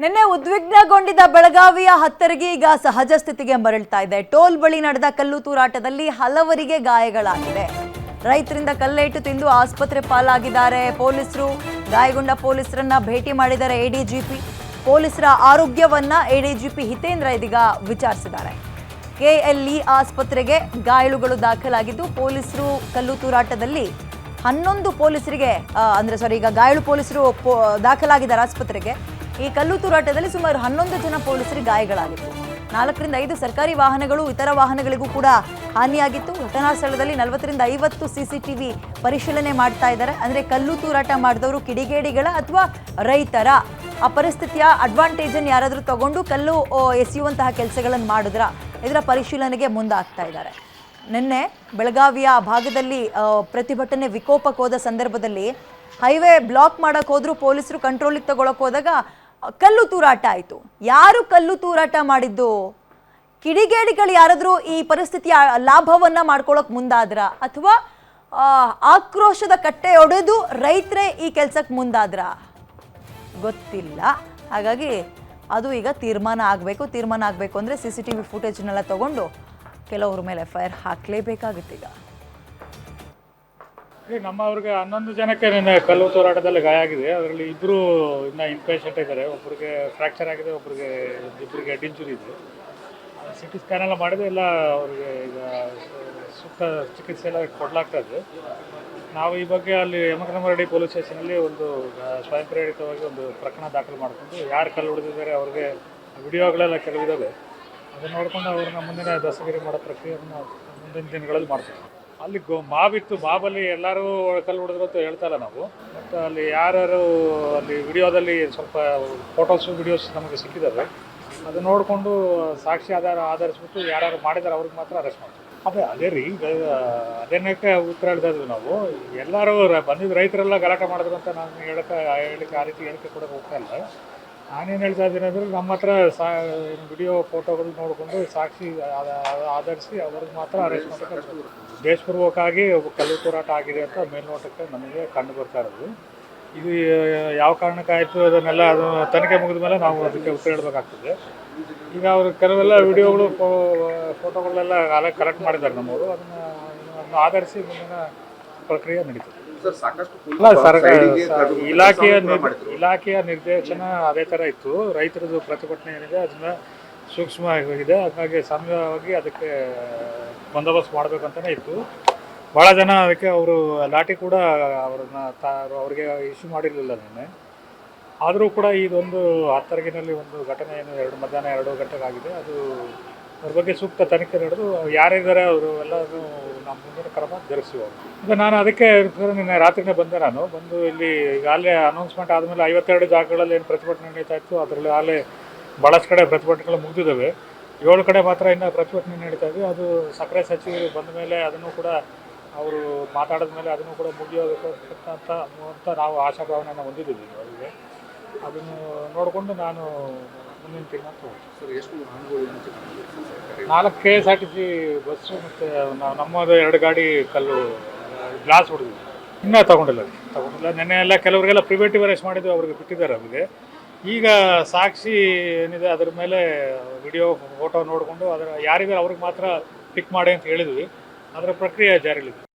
ನಿನ್ನೆ ಉದ್ವಿಗ್ನಗೊಂಡಿದ್ದ ಬೆಳಗಾವಿಯ ಹತ್ತರಿಗೆ ಈಗ ಸಹಜ ಸ್ಥಿತಿಗೆ ಮರಳ್ತಾ ಇದೆ. ಟೋಲ್ ಬಳಿ ನಡೆದ ಕಲ್ಲು ತೂರಾಟದಲ್ಲಿ ಹಲವರಿಗೆ ಗಾಯಗಳಾಗಿವೆ. ರೈತರಿಂದ ಕಲ್ಲೇಟು ತಿಂದು ಆಸ್ಪತ್ರೆ ಪಾಲಾಗಿದ್ದಾರೆ. ಪೊಲೀಸರು ಗಾಯಗೊಂಡ ಪೊಲೀಸರನ್ನ ಭೇಟಿ ಮಾಡಿದ್ದಾರೆ ಎಡಿಜಿಪಿ. ಪೊಲೀಸರ ಆರೋಗ್ಯವನ್ನ ಎಡಿಜಿಪಿ ಹಿತೇಂದ್ರ ಇದೀಗ ವಿಚಾರಿಸಿದ್ದಾರೆ. ಕೆಎಲ್ಇ ಆಸ್ಪತ್ರೆಗೆ ಗಾಯಾಳುಗಳು ದಾಖಲಾಗಿದ್ದು ಪೊಲೀಸರು ಕಲ್ಲು ತೂರಾಟದಲ್ಲಿ 11 ಪೊಲೀಸರಿಗೆ ಈಗ ಗಾಯಾಳು ಪೊಲೀಸರು ದಾಖಲಾಗಿದ್ದಾರೆ ಆಸ್ಪತ್ರೆಗೆ. ಈ ಕಲ್ಲು ತೂರಾಟದಲ್ಲಿ ಸುಮಾರು 11 ಜನ ಪೊಲೀಸರಿಗೆ ಗಾಯಗಳಾಗಿತ್ತು. 4 ರಿಂದ 5 ಸರ್ಕಾರಿ ವಾಹನಗಳು ಇತರ ವಾಹನಗಳಿಗೂ ಕೂಡ ಹಾನಿಯಾಗಿತ್ತು. ಘಟನಾ ಸ್ಥಳದಲ್ಲಿ 40 ರಿಂದ 50 ಸಿಸಿಟಿವಿ ಪರಿಶೀಲನೆ ಮಾಡ್ತಾ ಇದ್ದಾರೆ. ಅಂದ್ರೆ ಕಲ್ಲು ತೂರಾಟ ಮಾಡಿದವರು ಕಿಡಿಗೇಡಿಗಳ ಅಥವಾ ರೈತರ, ಆ ಪರಿಸ್ಥಿತಿಯ ಅಡ್ವಾಂಟೇಜ್ ಅನ್ನು ಯಾರಾದರೂ ತಗೊಂಡು ಕಲ್ಲು ಎಸೆಯುವಂತಹ ಕೆಲಸಗಳನ್ನು ಮಾಡಿದ್ರ, ಇದರ ಪರಿಶೀಲನೆಗೆ ಮುಂದಾಗ್ತಾ ಇದ್ದಾರೆ. ನಿನ್ನೆ ಬೆಳಗಾವಿಯ ಭಾಗದಲ್ಲಿ ಪ್ರತಿಭಟನೆ ವಿಕೋಪಕ್ಕೆ ಹೋದ ಸಂದರ್ಭದಲ್ಲಿ ಹೈವೇ ಬ್ಲಾಕ್ ಮಾಡಕ್ಕೆ ಹೋದ್ರು ಪೊಲೀಸರು ಕಂಟ್ರೋಲಿಗೆ ತಗೊಳಕ್ ಹೋದಾಗ ಕಲ್ಲು ತೂರಾಟ ಆಯಿತು. ಯಾರು ಕಲ್ಲು ತೂರಾಟ ಮಾಡಿದ್ದು? ಕಿಡಿಗೇಡಿಗಳು ಯಾರಾದರೂ ಈ ಪರಿಸ್ಥಿತಿಯ ಲಾಭವನ್ನ ಮಾಡ್ಕೊಳ್ಳೋಕೆ ಮುಂದಾದ್ರ ಅಥವಾ ಆಕ್ರೋಶದ ಕಟ್ಟೆ ಒಡೆದು ರೈತರೇ ಈ ಕೆಲಸಕ್ಕೆ ಮುಂದಾದ್ರ ಗೊತ್ತಿಲ್ಲ. ಹಾಗಾಗಿ ಅದು ಈಗ ತೀರ್ಮಾನ ಆಗಬೇಕು ಅಂದರೆ CCTV ಫುಟೇಜ್ನೆಲ್ಲ ತಗೊಂಡು ಕೆಲವ್ರ ಮೇಲೆ FIR ಹಾಕಲೇಬೇಕಾಗುತ್ತೆ. ಈಗ ನಮ್ಮವ್ರಿಗೆ 11 ಜನಕ್ಕೆ ನಿನ್ನೆ ಕಲ್ಲು ತೂರಾಟದಲ್ಲಿ ಗಾಯ ಆಗಿದೆ. ಅದರಲ್ಲಿ ಇಬ್ಬರು ಇನ್ನು ಇನ್ಪೇಷೆಂಟ್ ಇದ್ದಾರೆ. ಒಬ್ಬರಿಗೆ ಫ್ರ್ಯಾಕ್ಚರ್ ಆಗಿದೆ, ಇಬ್ಬರಿಗೆ ಹೆಡ್ ಇಂಜುರಿ ಇದೆ. CT ಸ್ಕ್ಯಾನ್ ಎಲ್ಲ ಮಾಡಿದೆ, ಎಲ್ಲ ಅವ್ರಿಗೆ ಈಗ ಸೂಕ್ತ ಚಿಕಿತ್ಸೆ ಎಲ್ಲ ಕೊಡಲಾಗ್ತಾ ಇದೆ. ನಾವು ಈ ಬಗ್ಗೆ ಅಲ್ಲಿ ಯಮಕನಮರಡಿ ಪೊಲೀಸ್ ಸ್ಟೇಷನಲ್ಲಿ ಒಂದು ಸ್ವಯಂ ಪ್ರೇರಿತವಾಗಿ ಒಂದು ಪ್ರಕರಣ ದಾಖಲು ಮಾಡಿಕೊಂಡು ಯಾರು ಕಲ್ಲು ಹೊಡೆದಿದ್ದಾರೆ ಅವ್ರಿಗೆ ವಿಡಿಯೋಗಳೆಲ್ಲ ಕೆಲವಿದ್ದಾವೆ, ಅದನ್ನು ನೋಡಿಕೊಂಡು ಅವ್ರನ್ನ ಮುಂದಿನ ದಸ್ತಗಿರಿ ಮಾಡೋ ಪ್ರಕ್ರಿಯೆಯನ್ನು ಮುಂದಿನ ದಿನಗಳಲ್ಲಿ ಮಾಡ್ತೀವಿ. ಅಲ್ಲಿ ಮಾವಿತ್ತು, ಮಾವಲ್ಲಿ ಎಲ್ಲರೂ ಕಲ್ಲು ಹೊಡೆದ್ರು ಅಂತ ಹೇಳ್ತಾ ಇಲ್ಲ ನಾವು. ಮತ್ತು ಅಲ್ಲಿ ಯಾರ್ಯಾರು ಅಲ್ಲಿ ವಿಡಿಯೋದಲ್ಲಿ ಸ್ವಲ್ಪ ಫೋಟೋಸು ವಿಡಿಯೋಸ್ ನಮಗೆ ಸಿಕ್ಕಿದ್ದಾವೆ, ಅದು ನೋಡಿಕೊಂಡು ಸಾಕ್ಷಿ ಆಧರಿಸ್ಬಿಟ್ಟು ಯಾರ್ಯಾರು ಮಾಡಿದ್ದಾರೆ ಅವ್ರಿಗೆ ಮಾತ್ರ ಅರೆಸ್ಟ್ ಮಾಡ್ತೀವಿ. ಅದೇ ರೀ, ಅದೇನಕ್ಕೆ ಉತ್ತರ ಹೇಳ್ತಾ ಇದ್ವಿ ನಾವು. ಎಲ್ಲರೂ ಬಂದಿದ್ದು ರೈತರೆಲ್ಲ ಗಲಾಟೆ ಮಾಡಿದ್ರು ಅಂತ ನಾನು ಹೇಳಿಕೆ ಆ ರೀತಿ ಹೇಳಿಕೆ ಕೊಡೋಕೆ ಹೋಗ್ತಾ ಇಲ್ಲ. ನಾನೇನು ಹೇಳ್ತಾ ಇದ್ದೀನಿ ಅಂದರೆ ನಮ್ಮ ಹತ್ರ ವಿಡಿಯೋ ಫೋಟೋಗಳು ನೋಡಿಕೊಂಡು ಸಾಕ್ಷಿ ಆಧರಿಸಿ ಅವ್ರಿಗೆ ಮಾತ್ರ ಅರೆಸ್ಟ್ ಮಾಡಬೇಕು. ದೇಶಪೂರ್ವಕವಾಗಿ ಕಲ್ಲು ತೂರಾಟ ಆಗಿದೆ ಅಂತ ಮೇಲ್ನೋಟಕ್ಕೆ ನಮಗೆ ಕಂಡು ಬರ್ತಾ ಇರೋದು. ಇದು ಯಾವ ಕಾರಣಕ್ಕಾಯಿತು ಅದನ್ನೆಲ್ಲ ಅದು ತನಿಖೆ ಮುಗಿದ ಮೇಲೆ ನಾವು ಅದಕ್ಕೆ ಉತ್ತರ ಹೇಳಬೇಕಾಗ್ತದೆ. ಈಗ ಅವರು ಕೆಲವೆಲ್ಲ ವಿಡಿಯೋಗಳು ಫೋಟೋಗಳೆಲ್ಲ ಕಲೆಕ್ಟ್ ಮಾಡಿದ್ದಾರೆ ನಮ್ಮವರು. ಅದನ್ನು ಆಧರಿಸಿ ಮುಂದಿನ ಪ್ರಕ್ರಿಯೆ ನಡೀತದೆ. ಇಲಾಖೆಯ ನಿರ್ದೇಶನ ಅದೇ ಥರ ಇತ್ತು. ರೈತರದ್ದು ಪ್ರತಿಭಟನೆ ಏನಿದೆ ಅದನ್ನ ಸೂಕ್ಷ್ಮವಾಗಿದೆ, ಹಾಗಾಗಿ ಸಮಯವಾಗಿ ಅದಕ್ಕೆ ಬಂದೋಬಸ್ತ್ ಮಾಡಬೇಕಂತಲೇ ಇತ್ತು. ಭಾಳ ಜನ ಅದಕ್ಕೆ ಅವರು ಲಾಠಿ ಕೂಡ ಅವ್ರಿಗೆ ಇಶ್ಯೂ ಮಾಡಿರಲಿಲ್ಲ ನಿನ್ನೆ. ಆದರೂ ಕೂಡ ಇದೊಂದು ಹತ್ತರಗಿನಲ್ಲಿ ಒಂದು ಘಟನೆ ಏನು ಮಧ್ಯಾಹ್ನ 2 ಗಂಟೆಗೆ ಆಗಿದೆ. ಅದು ಅದ್ರ ಬಗ್ಗೆ ಸೂಕ್ತ ತನಿಖೆ ನಡೆದು ಯಾರಿದ್ದಾರೆ ಅವರು ಎಲ್ಲರೂ ನಮ್ಮ ಮುಂದಿನ ಕ್ರಮ ಜರುಗಿಸುವ. ಈಗ ನಾನು ಅದಕ್ಕೆ ನಿನ್ನೆ ರಾತ್ರಿನೇ ಬಂದೆ. ನಾನು ಬಂದು ಇಲ್ಲಿ ಈಗಾಗಲೇ ಅನೌನ್ಸ್ಮೆಂಟ್ ಆದಮೇಲೆ 52 ಜಾಗಗಳಲ್ಲಿ ಏನು ಪ್ರತಿಭಟನೆ ನಡೀತಾ ಇತ್ತು ಅದರಲ್ಲಿ ಆಗಲೇ ಭಾಳಷ್ಟು ಕಡೆ ಪ್ರತಿಭಟನೆಗಳು ಮುಗಿದಿದ್ದಾವೆ. 7 ಕಡೆ ಮಾತ್ರ ಇನ್ನೂ ಪ್ರತಿಭಟನೆ ನಡೀತಾ ಇದೆ. ಅದು ಸಕ್ಕರೆ ಸಚಿವರು ಬಂದ ಮೇಲೆ ಅದನ್ನು ಕೂಡ ಅವರು ಮಾತಾಡಿದ ಮೇಲೆ ಅದನ್ನು ಕೂಡ ಮುಗಿಯೋದಕ್ಕೆ ಅಂತ ನಾವು ಆಶಾಭಾವನೆಯನ್ನು ಹೊಂದಿದ್ದೀವಿ ಅವರಿಗೆ. ಅದನ್ನು ನೋಡಿಕೊಂಡು ನಾನು ಮುಂದಿನ ತೀರ್ಮಾನ ತಗೊಳ್ತೀನಿ. 4 KSRTC ಬಸ್ಸು ಮತ್ತು ನಮ್ಮದು 2 ಗಾಡಿ ಕಲ್ಲು ಗ್ಲಾಸ್ ಹೊಡೆದಿದ್ವಿ. ಇನ್ನೂ ತಗೊಂಡಿಲ್ಲ. ನೆನ್ನೆ ಎಲ್ಲ ಕೆಲವರಿಗೆಲ್ಲ ಪ್ರಿವೆಂಟಿವ್ ಅರೆಸ್ಟ್ ಮಾಡಿದ್ದು ಅವ್ರಿಗೆ ಬಿಟ್ಟಿದ್ದಾರೆ. ಅವರಿಗೆ ಈಗ ಸಾಕ್ಷಿ ಏನಿದೆ ಅದ್ರ ಮೇಲೆ ವಿಡಿಯೋ ಫೋಟೋ ನೋಡಿಕೊಂಡು ಅದರ ಯಾರಿದ್ದಾರೆ ಅವ್ರಿಗೆ ಮಾತ್ರ ಪಿಕ್ ಮಾಡಿ ಅಂತ ಹೇಳಿದ್ವಿ. ಅದರ ಪ್ರಕ್ರಿಯೆ ಜಾರಿಯಲ್ಲಿದೆ.